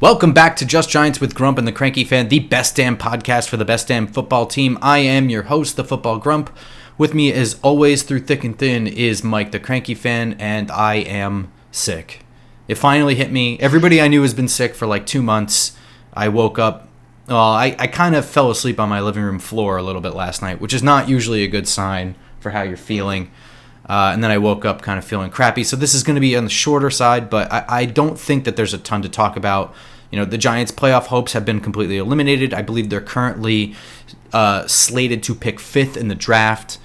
Welcome back to Just Giants with Grump and the Cranky Fan, the best damn podcast for the best damn football team. I am your host, the Football Grump. With me, as always, through thick and thin, is Mike, the Cranky Fan, and I am sick. It finally hit me. Everybody I knew has been sick for like 2 months. I woke up. I kind of fell asleep on my living room floor a little bit last night, which is not usually a good sign for how you're feeling. And then I woke up kind of feeling crappy. So this is going to be on the shorter side, but I don't think that there's a ton to talk about. You know, the Giants' playoff hopes have been completely eliminated. I believe they're currently slated to pick 5th in the draft.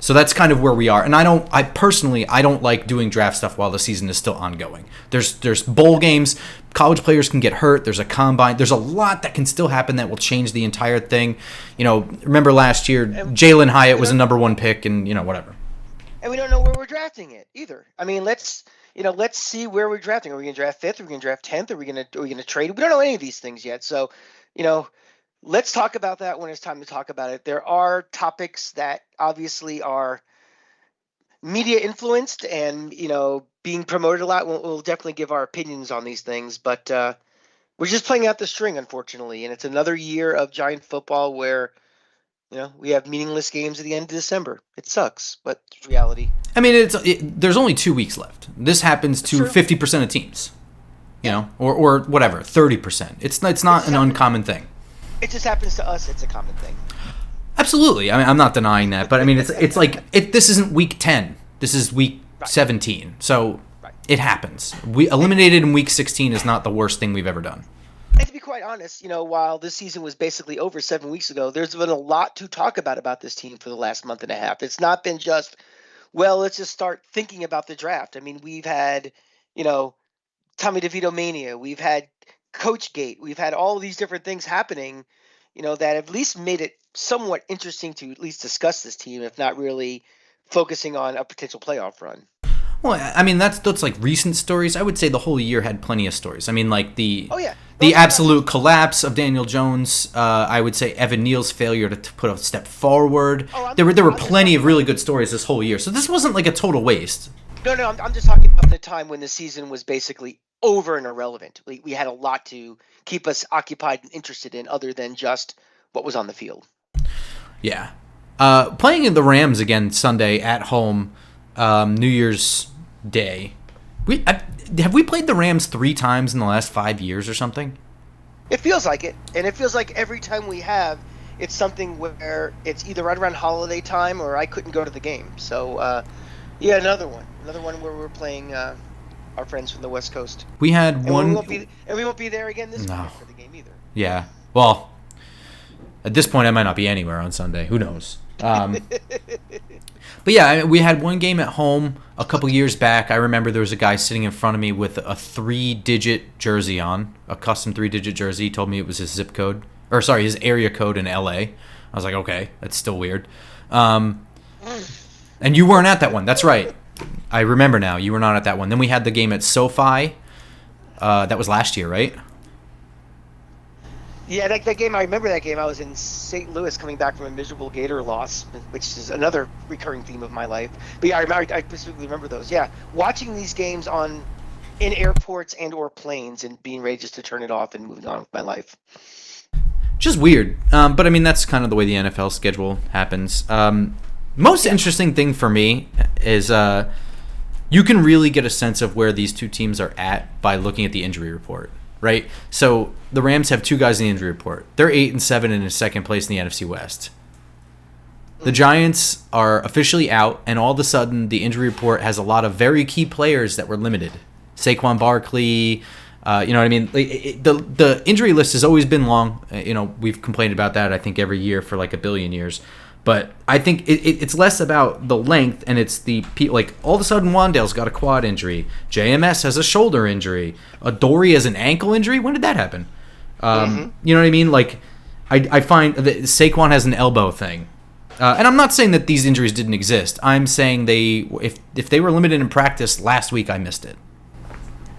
So that's kind of where we are. And I personally don't like doing draft stuff while the season is still ongoing. There's bowl games. College players can get hurt. There's a combine. There's a lot that can still happen that will change the entire thing. You know, remember last year, Jalen Hyatt was a number 1 pick and, you know, whatever. And we don't know where we're drafting it either. I mean, let's see where we're drafting. Are we going to draft 5th? Are we going to draft 10th? Are we going to trade? We don't know any of these things yet. So, let's talk about that when it's time to talk about it. There are topics that obviously are media influenced and, being promoted a lot. We'll definitely give our opinions on these things, but we're just playing out the string, unfortunately. And it's another year of Giant football where, we have meaningless games at the end of December. It sucks, but it's reality. I mean, there's only 2 weeks left. This happens to 50% of teams, or whatever, 30%. It's not an uncommon thing. It just happens to us. It's a common thing. Absolutely. I mean, I'm not denying that, but I mean, it's like this isn't week 10. This is week 17. So it happens. We eliminated in week 16 is not the worst thing we've ever done. And to be quite honest, while this season was basically over 7 weeks ago, there's been a lot to talk about this team for the last month and a half. It's not been just, let's just start thinking about the draft. I mean, we've had, Tommy DeVito mania. We've had Coachgate. We've had all of these different things happening, that have at least made it somewhat interesting to at least discuss this team, if not really focusing on a potential playoff run. Well, I mean, that's like recent stories. I would say the whole year had plenty of stories. I mean, like the absolute collapse of Daniel Jones. I would say Evan Neal's failure to put a step forward. There were plenty of really good stories this whole year. So this wasn't like a total waste. No, I'm just talking about the time when the season was basically over and irrelevant. We had a lot to keep us occupied and interested in other than just what was on the field. Yeah. Playing in the Rams again Sunday at home, New Year's Day. Have we played the Rams 3 times in the last 5 years or something? It feels like it. And it feels like every time we have, it's something where it's either right around holiday time or I couldn't go to the game. So, another one where we're playing our friends from the West Coast. We had one. We won't be there again this week for the game either. Yeah. Well, at this point, I might not be anywhere on Sunday. Who knows? But yeah, we had one game at home a couple years back. I remember there was a guy sitting in front of me with a 3-digit jersey on, a custom 3-digit jersey. He told me it was his his area code in LA. I was like, okay, that's still weird. And you weren't at that one. That's right. I remember now. You were not at that one. Then we had the game at SoFi. That was last year, right? Yeah, that game, I remember that game. I was in St. Louis coming back from a miserable Gator loss, which is another recurring theme of my life. But yeah, I specifically remember those. Yeah, watching these games in airports and or planes and being ready just to turn it off and moving on with my life. Just weird. But I mean, that's kind of the way the NFL schedule happens. Most interesting thing for me is you can really get a sense of where these two teams are at by looking at the injury report. Right, so the Rams have 2 guys in the injury report. They're 8-7 and in second place in the NFC West. The Giants are officially out, and all of a sudden, the injury report has a lot of very key players that were limited. Saquon Barkley, you know what I mean. The injury list has always been long. We've complained about that I think every year for like 1 billion years. But I think it's less about the length, and it's the like all of a sudden Wandale's got a quad injury, JMS has a shoulder injury, Dory has an ankle injury. When did that happen? You know what I mean? Like I find that Saquon has an elbow thing, and I'm not saying that these injuries didn't exist. I'm saying if they were limited in practice last week, I missed it.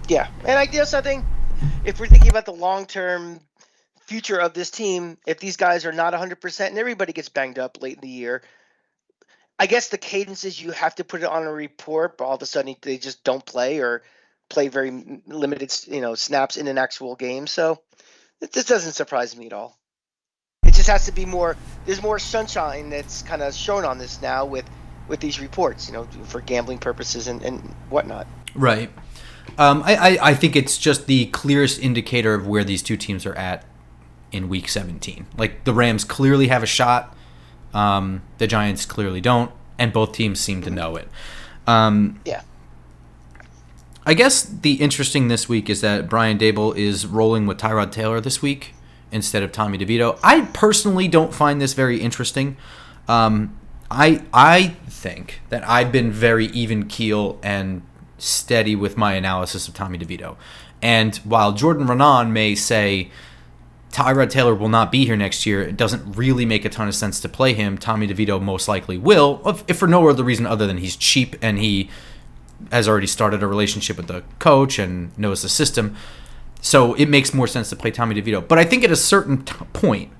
Yeah, and I guess if we're thinking about the long term future of this team, if these guys are not 100% and everybody gets banged up late in the year, I guess the cadence is you have to put it on a report, but all of a sudden they just don't play, or play very limited, snaps in an actual game. So this doesn't surprise me at all. It just has to be more. There's more sunshine that's kind of shown on this now with these reports, for gambling purposes and whatnot. Right. I think it's just the clearest indicator of where these two teams are at in Week 17. Like, the Rams clearly have a shot. The Giants clearly don't, and both teams seem to know it. Yeah. I guess the interesting this week is that Brian Daboll is rolling with Tyrod Taylor this week instead of Tommy DeVito. I personally don't find this very interesting. I think that I've been very even keel and steady with my analysis of Tommy DeVito. And while Jordan Renan may say Tyrod Taylor will not be here next year, it doesn't really make a ton of sense to play him. Tommy DeVito most likely will, if for no other reason other than he's cheap and he has already started a relationship with the coach and knows the system. So it makes more sense to play Tommy DeVito. But I think at a certain point,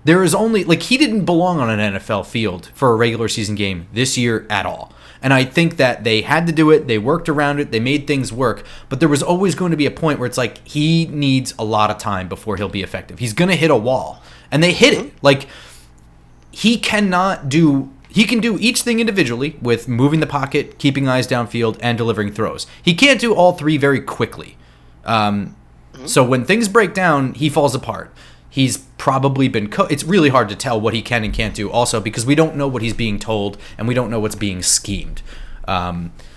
there is only, like, he didn't belong on an NFL field for a regular season game this year at all. And I think that they had to do it. They worked around it. They made things work. But there was always going to be a point where it's like he needs a lot of time before he'll be effective. He's going to hit a wall. And they hit it. Like, he can do each thing individually with moving the pocket, keeping eyes downfield, and delivering throws. He can't do all three very quickly. So when things break down, he falls apart. He's probably been it's really hard to tell what he can and can't do also because we don't know what he's being told and we don't know what's being schemed.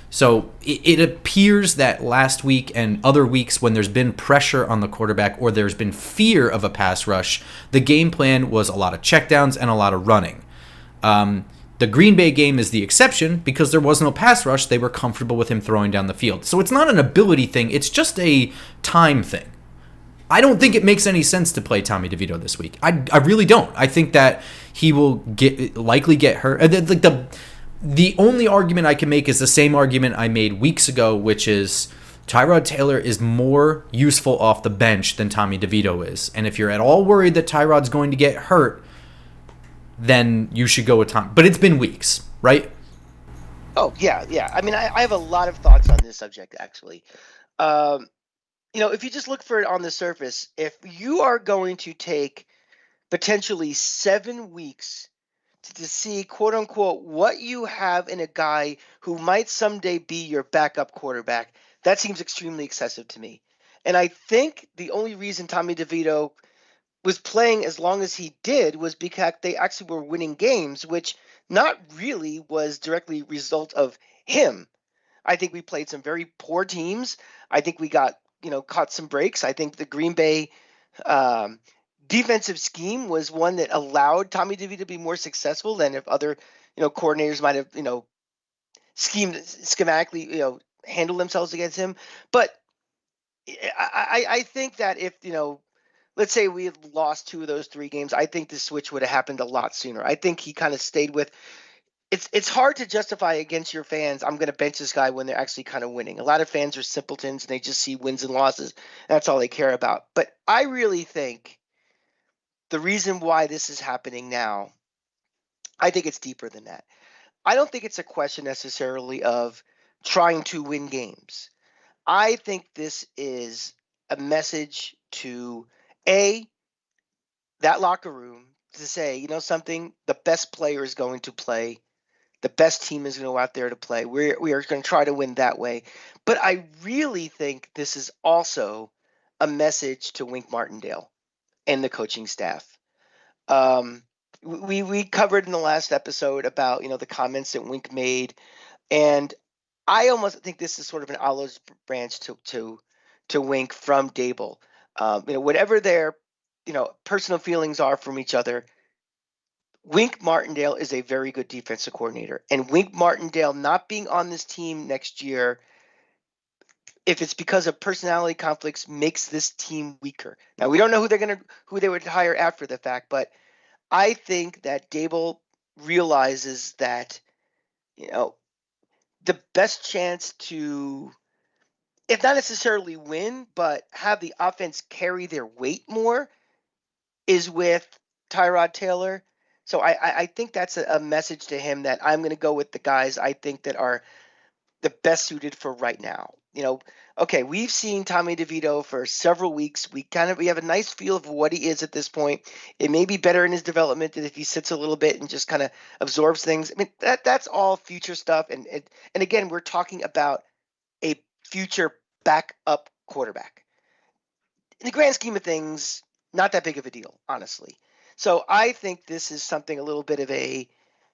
So it appears that last week and other weeks when there's been pressure on the quarterback or there's been fear of a pass rush, the game plan was a lot of checkdowns and a lot of running. The Green Bay game is the exception because there was no pass rush. They were comfortable with him throwing down the field. So it's not an ability thing. It's just a time thing. I don't think it makes any sense to play Tommy DeVito this week. I really don't. I think that he will likely get hurt. The only argument I can make is the same argument I made weeks ago, which is Tyrod Taylor is more useful off the bench than Tommy DeVito is. And if you're at all worried that Tyrod's going to get hurt, then you should go with Tom. But it's been weeks, right? Oh, yeah. I mean, I have a lot of thoughts on this subject, actually. If you just look for it on the surface, if you are going to take potentially 7 weeks to see, quote unquote, what you have in a guy who might someday be your backup quarterback, that seems extremely excessive to me. And I think the only reason Tommy DeVito was playing as long as he did was because they actually were winning games, which not really was directly a result of him. I think we played some very poor teams. I think we got caught some breaks. I think the Green Bay defensive scheme was one that allowed Tommy DeVito to be more successful than if other, coordinators might have, schematically, handled themselves against him. But I think that if, let's say we had lost 2 of those 3 games, I think the switch would have happened a lot sooner. I think he kind of stayed with. It's hard to justify against your fans, I'm going to bench this guy when they're actually kind of winning. A lot of fans are simpletons and they just see wins and losses. That's all they care about. But I really think the reason why this is happening now, I think it's deeper than that. I don't think it's a question necessarily of trying to win games. I think this is a message to that locker room to say, something, the best player is going to play. The best team is going to go out there to play. We are going to try to win that way. But I really think this is also a message to Wink Martindale and the coaching staff. We covered in the last episode about, the comments that Wink made. And I almost think this is sort of an olive branch to Wink from Daboll. Whatever their, personal feelings are from each other, Wink Martindale is a very good defensive coordinator. And Wink Martindale not being on this team next year, if it's because of personality conflicts, makes this team weaker. Now, we don't know who they would hire after the fact, but I think that Daboll realizes that, the best chance to, if not necessarily win, but have the offense carry their weight more is with Tyrod Taylor. So I think that's a message to him that I'm going to go with the guys I think that are the best suited for right now. Okay, we've seen Tommy DeVito for several weeks. We have a nice feel of what he is at this point. It may be better in his development than if he sits a little bit and just kind of absorbs things. I mean, that's all future stuff. And again, we're talking about a future backup quarterback. In the grand scheme of things, not that big of a deal, honestly. So I think this is something a little bit of a,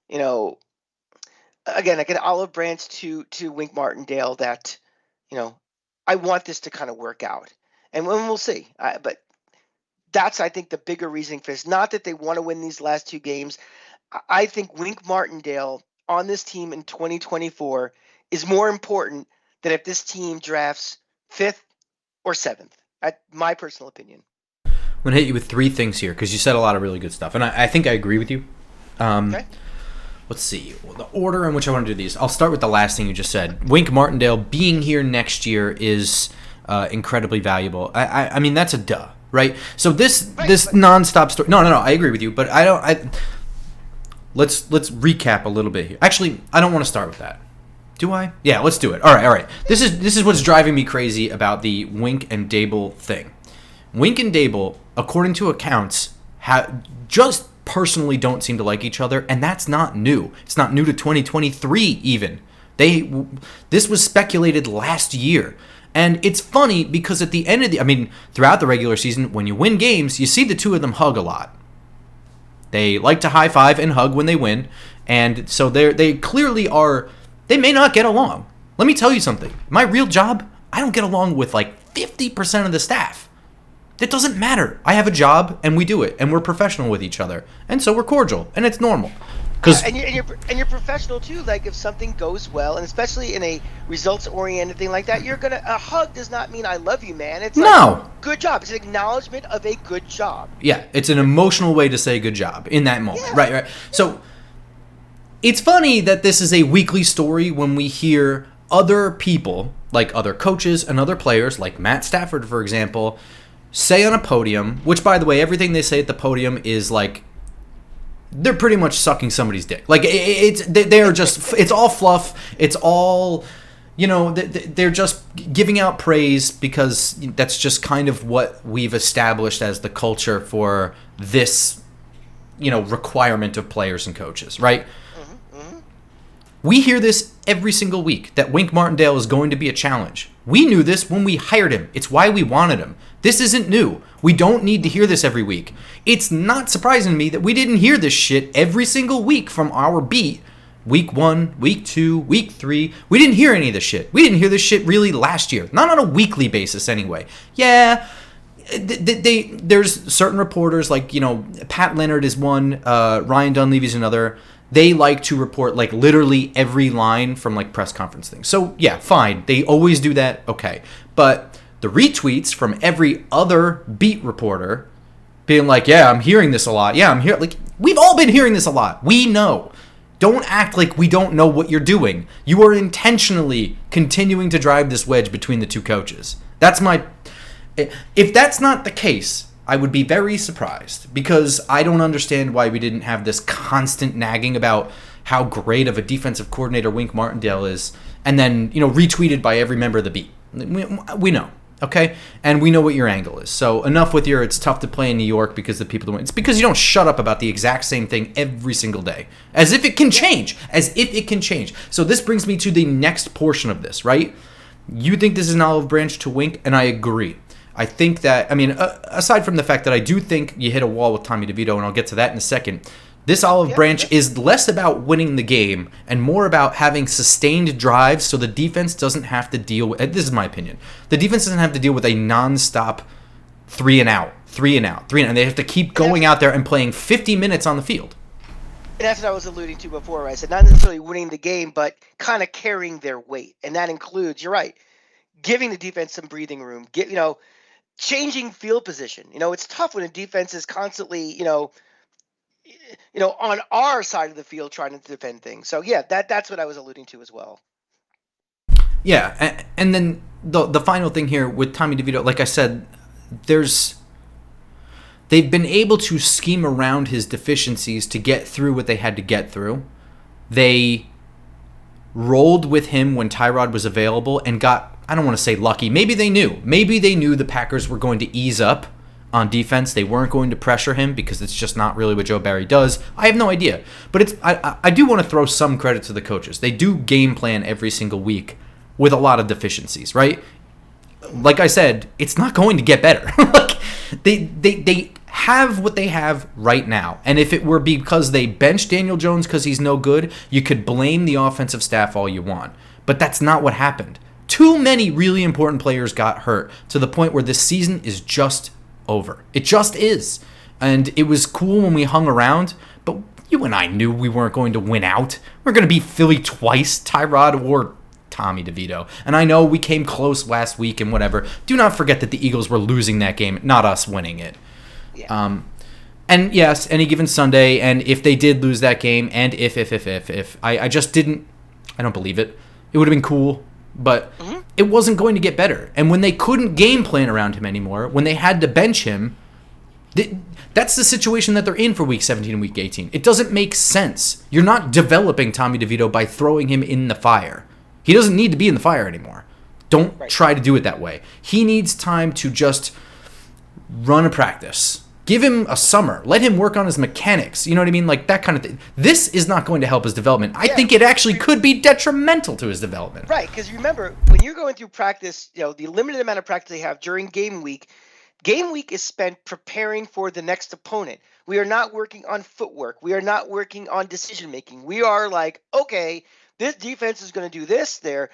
again, like an olive branch to Wink Martindale that, I want this to kind of work out. And we'll see. But that's, I think, the bigger reasoning for this. Not that they want to win these last two games. I think Wink Martindale on this team in 2024 is more important than if this team drafts 5th or 7th. My personal opinion. I'm going to hit you with 3 things here because you said a lot of really good stuff. And I think I agree with you. Okay. Let's see. The order in which I want to do these. I'll start with the last thing you just said. Wink Martindale being here next year is incredibly valuable. I mean, that's a duh, right? So this nonstop story. No, I agree with you, but I don't. Let's recap a little bit here. Actually, I don't want to start with that. Do I? Yeah, let's do it. All right. This is what's driving me crazy about the Wink and Daboll thing. Wink and Daboll, according to accounts, just personally don't seem to like each other, and that's not new. It's not new to 2023 even. This was speculated last year. And it's funny because at the end of throughout the regular season, when you win games, you see the two of them hug a lot. They like to high five and hug when they win, and so they clearly are. They may not get along. Let me tell you something. My real job, I don't get along with like 50% of the staff. It doesn't matter. I have a job, and we do it, and we're professional with each other, and so we're cordial, and it's normal. And you're professional too. Like if something goes well, and especially in a results-oriented thing like that, a hug does not mean I love you, man. It's good job. It's an acknowledgement of a good job. Yeah, it's an emotional way to say good job in that moment. Yeah. Right. So it's funny that this is a weekly story when we hear other people, like other coaches and other players, like Matt Stafford, for example, say on a podium, which, by the way, everything they say at the podium is like, they're pretty much sucking somebody's dick. Like, they are just, it's all fluff. It's all, they're just giving out praise because that's just kind of what we've established as the culture for this, requirement of players and coaches, right? We hear this every single week, that Wink Martindale is going to be a challenge. We knew this when we hired him. It's why we wanted him. This isn't new. We don't need to hear this every week. It's not surprising to me that we didn't hear this shit every single week from our beat. Week 1, week 2, week 3. We didn't hear any of this shit. We didn't hear this shit really last year. Not on a weekly basis anyway. Yeah, there's certain reporters like, Pat Leonard is one, Ryan Dunleavy's another. They like to report like literally every line from like press conference things. So yeah, fine. They always do that. Okay. But the retweets from every other beat reporter being like, yeah, I'm hearing this a lot. Yeah, I'm here. Like, we've all been hearing this a lot. We know. Don't act like we don't know what you're doing. You are intentionally continuing to drive this wedge between the two coaches. If that's not the case, I would be very surprised because I don't understand why we didn't have this constant nagging about how great of a defensive coordinator Wink Martindale is, and then, retweeted by every member of the beat. We know, okay? And we know what your angle is. So enough with it's tough to play in New York because the people don't win. It's because you don't shut up about the exact same thing every single day. As if it can change. So this brings me to the next portion of this, right? You think this is an olive branch to Wink, and I agree. I think that, aside from the fact that I do think you hit a wall with Tommy DeVito, and I'll get to that in a second, this olive branch is less about winning the game and more about having sustained drives so the defense doesn't have to deal with, this is my opinion, the defense doesn't have to deal with a nonstop 3 and out. And they have to keep going out there and playing 50 minutes on the field. And that's what I was alluding to before, right? I said not necessarily winning the game, but kind of carrying their weight. And that includes, you're right, giving the defense some breathing room, changing field position. It's tough when a defense is constantly, on our side of the field trying to defend things. So yeah, that's what I was alluding to as well. Yeah, and then the final thing here with Tommy DeVito, like I said, they've been able to scheme around his deficiencies to get through what they had to get through. They rolled with him when Tyrod was available and got, I don't want to say lucky. Maybe they knew. Maybe they knew the Packers were going to ease up on defense. They weren't going to pressure him because it's just not really what Joe Barry does. I have no idea. But I do want to throw some credit to the coaches. They do game plan every single week with a lot of deficiencies, right? Like I said, it's not going to get better. Like they have what they have right now. And if it were because they benched Daniel Jones because he's no good, you could blame the offensive staff all you want. But that's not what happened. Too many really important players got hurt to the point where this season is just over. It just is. And it was cool when we hung around, but you and I knew we weren't going to win out. We're going to beat Philly twice, Tyrod or Tommy DeVito. And I know we came close last week and whatever. Do not forget that the Eagles were losing that game, not us winning it. Yeah. And yes, any given Sunday, and if they did lose that game, and if, I just didn't, I don't believe it. It would have been cool, but it wasn't going to get better. And when they couldn't game plan around him anymore, when they had to bench him, that's the situation that they're in for Week 17 and Week 18. It doesn't make sense. You're not developing Tommy DeVito by throwing him in the fire. He doesn't need to be in the fire anymore. Don't try to do it that way. He needs time to just run a practice. Give him a summer. Let him work on his mechanics. You know what I mean? Like that kind of thing. This is not going to help his development. I think it actually could be detrimental to his development. Right, because remember, when you're going through practice, the limited amount of practice they have during game week is spent preparing for the next opponent. We are not working on footwork. We are not working on decision making. We are like, okay, this defense is going to do this. Their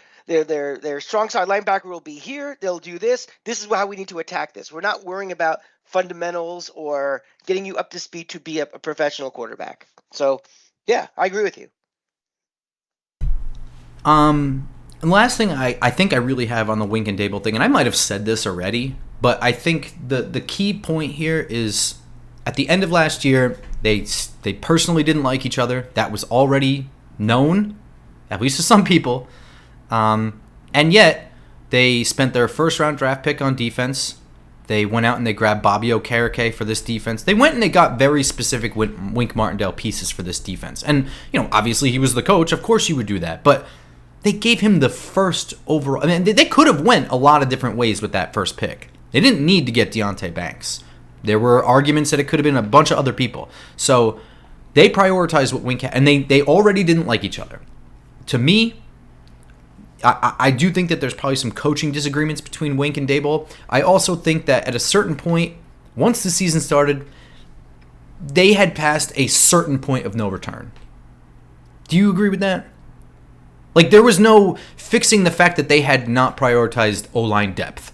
strong side linebacker will be here. They'll do this. This is how we need to attack this. We're not worrying about fundamentals or getting you up to speed to be a professional quarterback. So, yeah, I agree with you. And the last thing I think I really have on the Wink and Daboll thing, and I might have said this already, but I think the key point here is at the end of last year, they personally didn't like each other. That was already known, at least to some people. And yet, they spent their first-round draft pick on defense. They went out and they grabbed Bobby Okereke for this defense. They went and they got very specific Wink Martindale pieces for this defense. And, obviously he was the coach. Of course you would do that. But they gave him the first overall. I mean, they could have went a lot of different ways with that first pick. They didn't need to get Deonte Banks. There were arguments that it could have been a bunch of other people. So they prioritized what Wink had. And they already didn't like each other. To me, I do think that there's probably some coaching disagreements between Wink and Daboll. I also think that at a certain point, once the season started, they had passed a certain point of no return. Do you agree with that? Like, there was no fixing the fact that they had not prioritized O-line depth.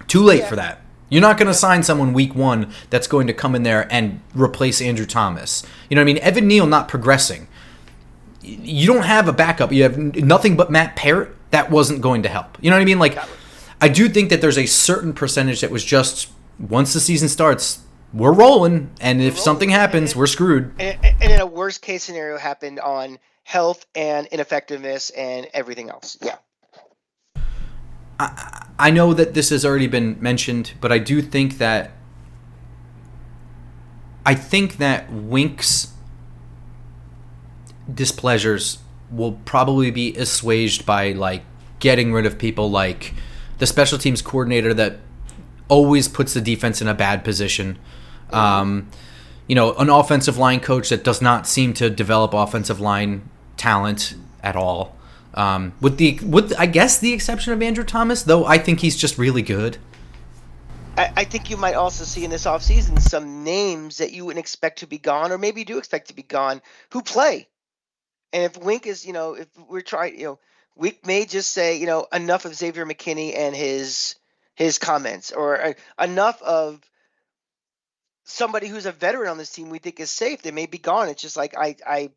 Too late for that. You're not going to sign someone week one that's going to come in there and replace Andrew Thomas. You know what I mean? Evan Neal not progressing. You don't have a backup. You have nothing but Matt Parrott. That wasn't going to help. You know what I mean? Like, I do think that there's a certain percentage that was just, once the season starts, we're rolling, and if something happens, we're screwed. And in a worst case scenario happened on health and ineffectiveness and everything else. Yeah. I know that this has already been mentioned, but I do think that Wink's displeasures will probably be assuaged by like getting rid of people like the special teams coordinator that always puts the defense in a bad position. An offensive line coach that does not seem to develop offensive line talent at all. With I guess the exception of Andrew Thomas, though I think he's just really good. I think you might also see in this offseason some names that you wouldn't expect to be gone, or maybe you do expect to be gone, who play. And if Wink is, if we're trying, Wink may just say, enough of Xavier McKinney and his comments, or enough of somebody who's a veteran on this team we think is safe. They may be gone. It's just like I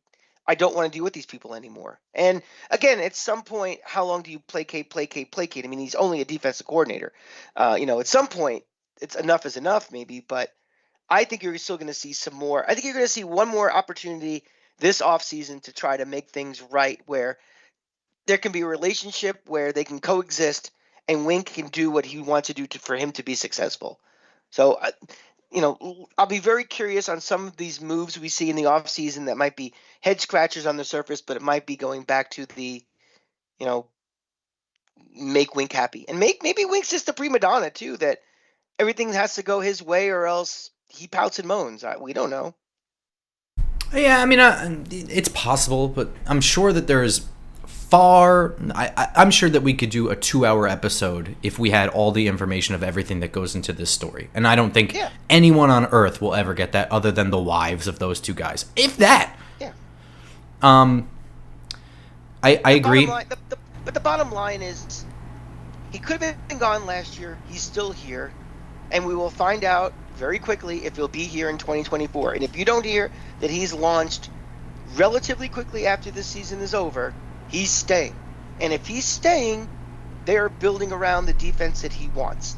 don't want to deal with these people anymore. And again, at some point, how long do you placate? I mean, he's only a defensive coordinator. At some point, it's enough is enough, maybe. But I think you're still going to see some more. I think you're going to see one more opportunity this offseason to try to make things right, where there can be a relationship where they can coexist and Wink can do what he wants to do for him to be successful. So, I'll be very curious on some of these moves we see in the offseason that might be head scratchers on the surface, but it might be going back to the, make Wink happy, and maybe Wink's just a prima donna too, that everything has to go his way or else he pouts and moans. We don't know. Yeah, I mean, it's possible, but I'm sure that there's I'm sure that we could do a 2-hour episode if we had all the information of everything that goes into this story. And I don't think anyone on earth will ever get that other than the wives of those two guys. If that. Yeah. I agree. But the bottom line is, he could have been gone last year. He's still here. And we will find out very quickly if he'll be here in 2024. And if you don't hear that he's launched relatively quickly after this season is over, he's staying. And if he's staying, they're building around the defense that he wants.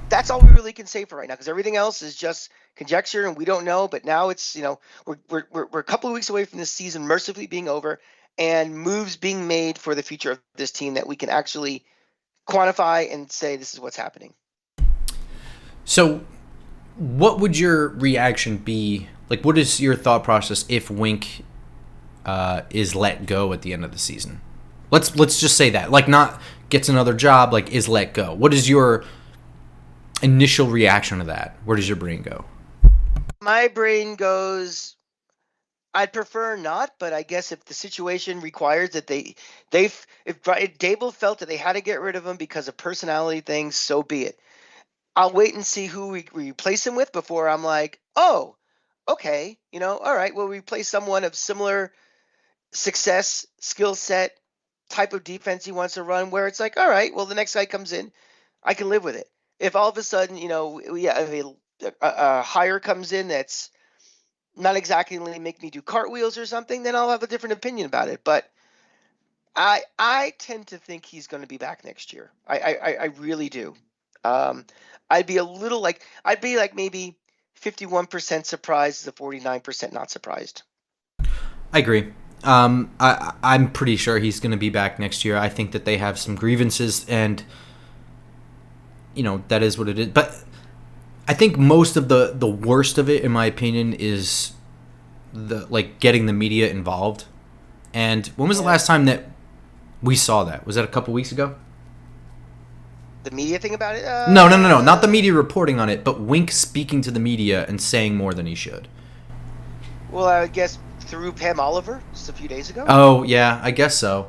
That's all we really can say for right now, because everything else is just conjecture and we don't know. But now it's, we're a couple of weeks away from this season mercifully being over and moves being made for the future of this team that we can actually quantify and say this is what's happening. So what would your reaction be? Like, what is your thought process if Wink is let go at the end of the season? Let's just say that. Like, not gets another job, like is let go. What is your initial reaction to that? Where does your brain go? My brain goes, I'd prefer not, but I guess if the situation requires that if Daboll felt that they had to get rid of him because of personality things, so be it. I'll wait and see who we replace him with before I'm like, oh, okay, all right, we'll replace someone of similar success, skill set, type of defense he wants to run, where it's like, all right, well, the next guy comes in, I can live with it. If all of a sudden, if a hire comes in that's not exactly going to make me do cartwheels or something, then I'll have a different opinion about it. But I tend to think he's going to be back next year. I really do. I'd be like maybe 51% surprised to 49% not surprised. I agree. I'm pretty sure he's going to be back next year. I think that they have some grievances, and that is what it is. But I think most of the worst of it, in my opinion, is getting the media involved. And when was the last time that we saw that? Was that a couple weeks ago? The media thing about it? No. Not the media reporting on it, but Wink speaking to the media and saying more than he should. Well, I guess through Pam Oliver just a few days ago. Oh, yeah, I guess so.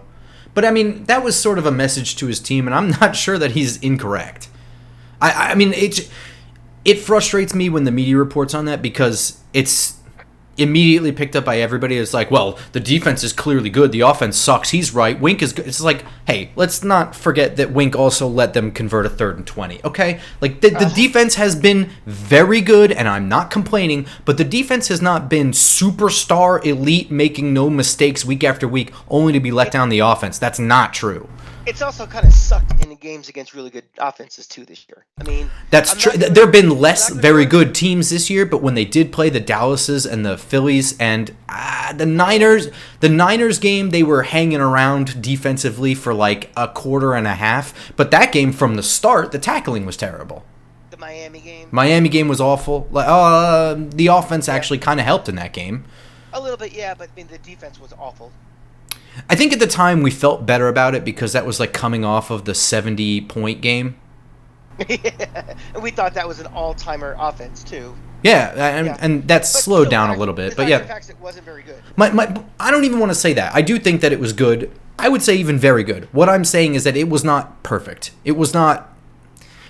But, I mean, that was sort of a message to his team, and I'm not sure that he's incorrect. I mean, it frustrates me when the media reports on that because it's immediately picked up by everybody. It's like, well, the defense is clearly good. The offense sucks. He's right. Wink is good. It's like, hey, let's not forget that Wink also let them convert a 3rd and 20, okay? Like, the defense has been very good, and I'm not complaining, but the defense has not been superstar elite, making no mistakes week after week, only to be let down the offense. That's not true. It's also kind of sucked in the games against really good offenses too this year. I mean, that's true. There have been less very good teams this year, but when they did play the Dallases and the Phillies and the Niners game, they were hanging around defensively for like a quarter and a half. But that game from the start, the tackling was terrible. The Miami game was awful. The offense actually kind of helped in that game. A little bit, yeah, but I mean the defense was awful. I think at the time we felt better about it because that was like coming off of the 70-point game. Yeah, and we thought that was an all-timer offense too. Yeah, and that's slowed down a little bit. But yeah, it wasn't very good. I don't even want to say that. I do think that it was good. I would say even very good. What I'm saying is that it was not perfect. It was not.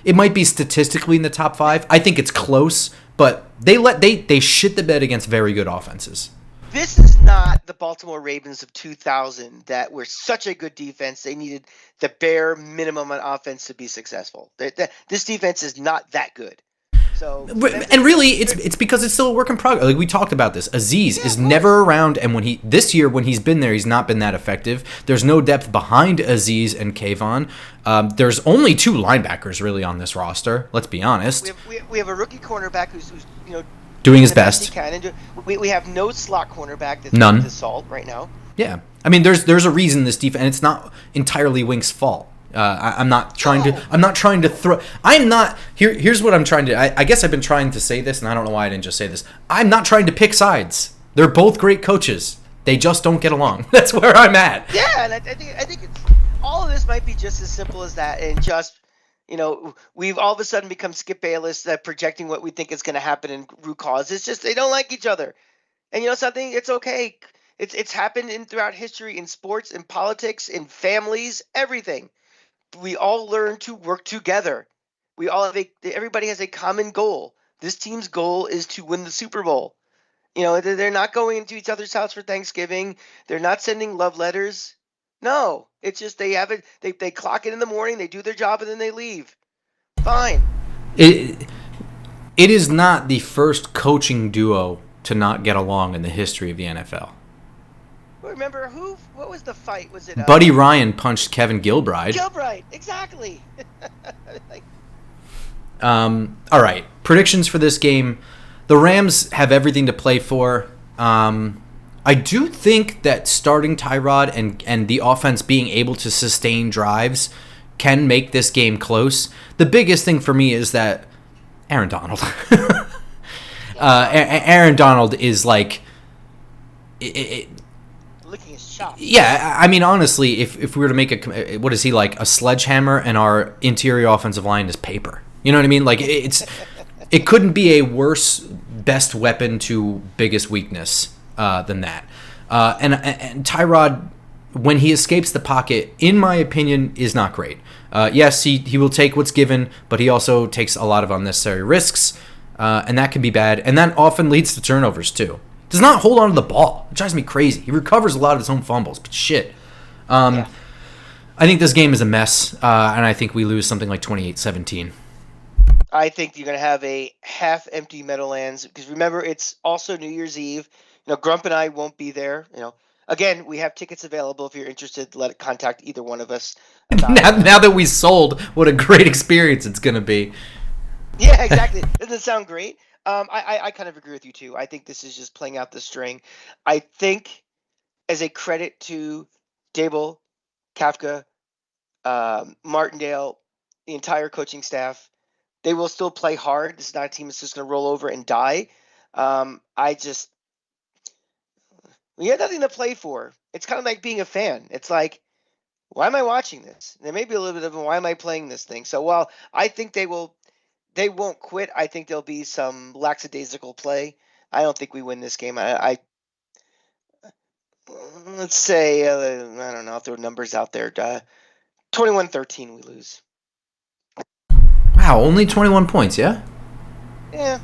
It might be statistically in the top 5. I think it's close, but they shit the bed against very good offenses. This is not the Baltimore Ravens of 2000 that were such a good defense. They needed the bare minimum on offense to be successful. This defense is not that good. So, and really, it's because it's still a work in progress. Like we talked about this, Azeez is never around, and when he's been there, he's not been that effective. There's no depth behind Azeez and Kayvon. There's only 2 linebackers really on this roster. Let's be honest. We have a rookie cornerback who's doing his best. We have no slot cornerback that's none to salt right now. Yeah, I mean, there's a reason this defense, and it's not entirely Wink's fault. I'm not trying to throw. I'm not. Here's what I'm trying to. I guess I've been trying to say this, and I don't know why I didn't just say this. I'm not trying to pick sides. They're both great coaches. They just don't get along. That's where I'm at. Yeah, and I think it's all of this might be just as simple as that, and just we've all of a sudden become Skip Bayless that projecting what we think is going to happen in root cause. It's just they don't like each other, and something. It's okay. It's happened throughout history, in sports, in politics, in families, everything. We all learn to work together. We all have everybody has a common goal. This team's goal is to win the Super Bowl. They're not going into each other's house for Thanksgiving. They're not sending love letters. No, it's just they have it. They clock it in the morning. They do their job and then they leave. Fine. It is not the first coaching duo to not get along in the history of the NFL. Remember who? What was the fight? Was it Buddy Ryan punched Kevin Gilbride? Gilbride, exactly. All right, predictions for this game. The Rams have everything to play for. I do think that starting Tyrod and the offense being able to sustain drives can make this game close. The biggest thing for me is that Aaron Donald. Aaron Donald is like... licking his chops. Yeah, I mean, honestly, if we were to make what is he like, a sledgehammer, and our interior offensive line is paper. You know what I mean? Like it couldn't be a worse best weapon to biggest weakness than that. And Tyrod, when he escapes the pocket, in my opinion, is not great. Yes, he will take what's given, but he also takes a lot of unnecessary risks, and that can be bad. And that often leads to turnovers too. Does not hold on to the ball. It drives me crazy. He recovers a lot of his own fumbles, but shit. I think this game is a mess, and I think we lose something like 28-17. I think you're going to have a half-empty Meadowlands, because remember, it's also New Year's Eve. Grump and I won't be there. Again, we have tickets available. If you're interested, contact either one of us. Now that we sold, what a great experience it's going to be. Yeah, exactly. Doesn't it sound great? I kind of agree with you, too. I think this is just playing out the string. I think, as a credit to Daboll, Kafka, Martindale, the entire coaching staff, they will still play hard. This is not a team that's just going to roll over and die. We have nothing to play for. It's kind of like being a fan. It's like, why am I watching this? There may be a little bit of why am I playing this thing? So while I think they won't quit. I think there'll be some lackadaisical play. I don't think we win this game. Let's say, I don't know, I'll throw numbers out there. 21-13 we lose. Wow, only 21 points, yeah? Yeah.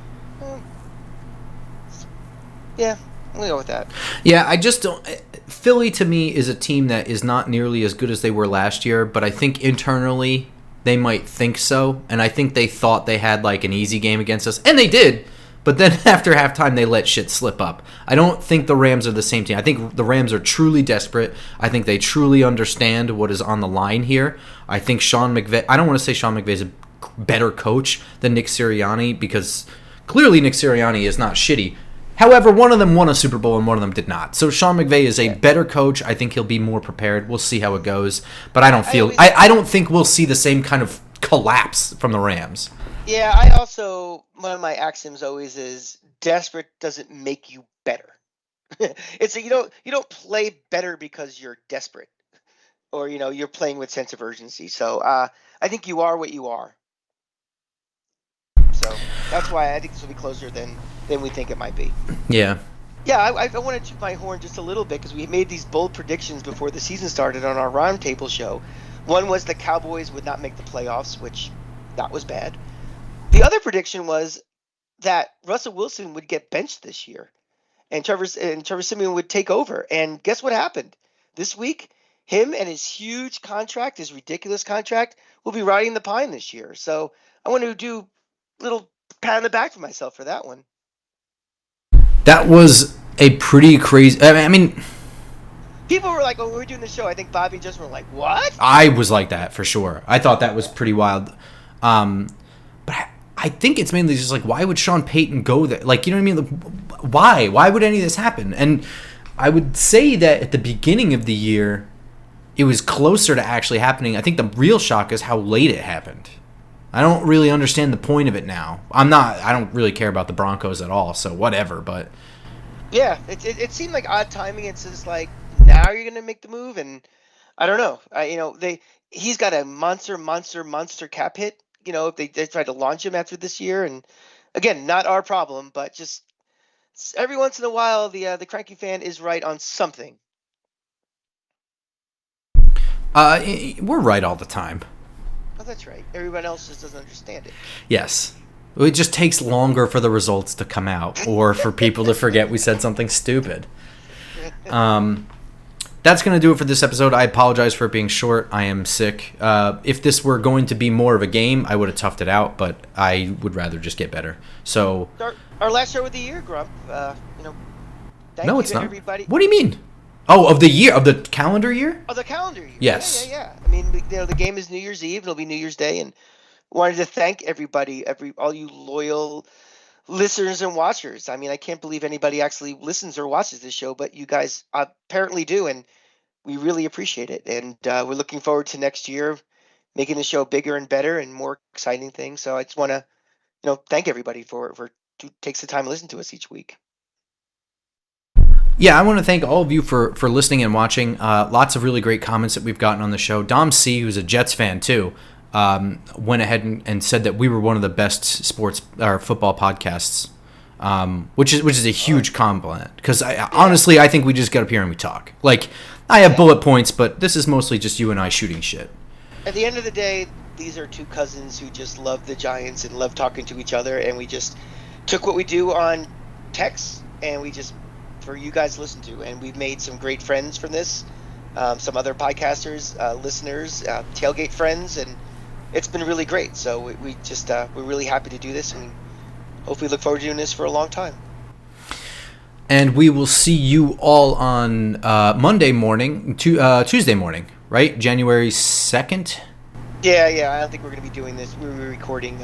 Yeah, we'll go with that. Yeah, I just don't... Philly, to me, is a team that is not nearly as good as they were last year, but I think internally they might think so, and I think they thought they had like an easy game against us, and they did, but then after halftime they let shit slip up. I don't think the Rams are the same team. I think the Rams are truly desperate. I think they truly understand what is on the line here. I think Sean McVay... I don't want to say Sean McVay's a better coach than Nick Sirianni, because clearly Nick Sirianni is not shitty. However, one of them won a Super Bowl and one of them did not. So Sean McVay is a better coach. I think he'll be more prepared. We'll see how it goes. But I don't think we'll see the same kind of collapse from the Rams. Yeah, one of my axioms always is desperate doesn't make you better. It's you don't play better because you're desperate, or you're playing with sense of urgency. So I think you are what you are. So that's why I think this will be closer than we think it might be. Yeah. Yeah, I want to toot my horn just a little bit, because we made these bold predictions before the season started on our roundtable show. One was the Cowboys would not make the playoffs, which that was bad. The other prediction was that Russell Wilson would get benched this year, and Trevor Siemian would take over. And guess what happened? This week, him and his huge contract, his ridiculous contract, will be riding the pine this year. So I want to do a little pat on the back for myself for that one. That was a pretty crazy... I mean... People were like, when we were doing the show, I think Bobby and Justin were like, what? I was like that, for sure. I thought that was pretty wild. But I think it's mainly just like, why would Sean Payton go there? Like, you know what I mean? Why? Why would any of this happen? And I would say that at the beginning of the year, it was closer to actually happening. I think the real shock is how late it happened. I don't really understand the point of it now. I don't really care about the Broncos at all, so whatever, but... Yeah, it seemed like odd timing. It's just like, now you're going to make the move, and I don't know. He's got a monster cap hit. If they try to launch him after this year, and again, not our problem, but just every once in a while, the cranky fan is right on something. We're right all the time. Oh, that's right. Everyone else just doesn't understand it. Yes. It just takes longer for the results to come out or for people to forget we said something stupid. That's going to do it for this episode. I apologize for it being short. I am sick. If this were going to be more of a game, I would have toughed it out, but I would rather just get better. So our last show of the year, Grump. Thank no, you it's to not. Everybody. What do you mean? Oh, of the year, of the calendar year? Oh, the calendar year. Yes. Yeah. I mean, the game is New Year's Eve. It'll be New Year's Day, and wanted to thank everybody, all you loyal listeners and watchers. I mean, I can't believe anybody actually listens or watches this show, but you guys apparently do, and we really appreciate it. And we're looking forward to next year, making the show bigger and better and more exciting things. So I just want to, thank everybody for who takes the time to listen to us each week. Yeah, I want to thank all of you for listening and watching. Lots of really great comments that we've gotten on the show. Dom C, who's a Jets fan too, went ahead and said that we were one of the best sports or football podcasts, which is a huge compliment. Because honestly, I think we just get up here and we talk. Like, I have bullet points, but this is mostly just you and I shooting shit. At the end of the day, these are two cousins who just love the Giants and love talking to each other, and we just took what we do on text and we just for you guys to listen to, and we've made some great friends from this. Some other podcasters, listeners, tailgate friends, and it's been really great. So we're really happy to do this, and hopefully look forward to doing this for a long time. And we will see you all on Tuesday morning, right? January 2nd? Yeah. I don't think we're going to be doing this. We're recording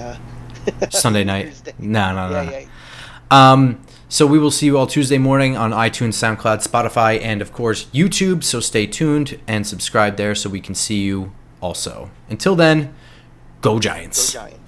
Sunday night. Thursday. No. So we will see you all Tuesday morning on iTunes, SoundCloud, Spotify, and of course YouTube. So stay tuned and subscribe there so we can see you also. Until then, go Giants. Go Giants.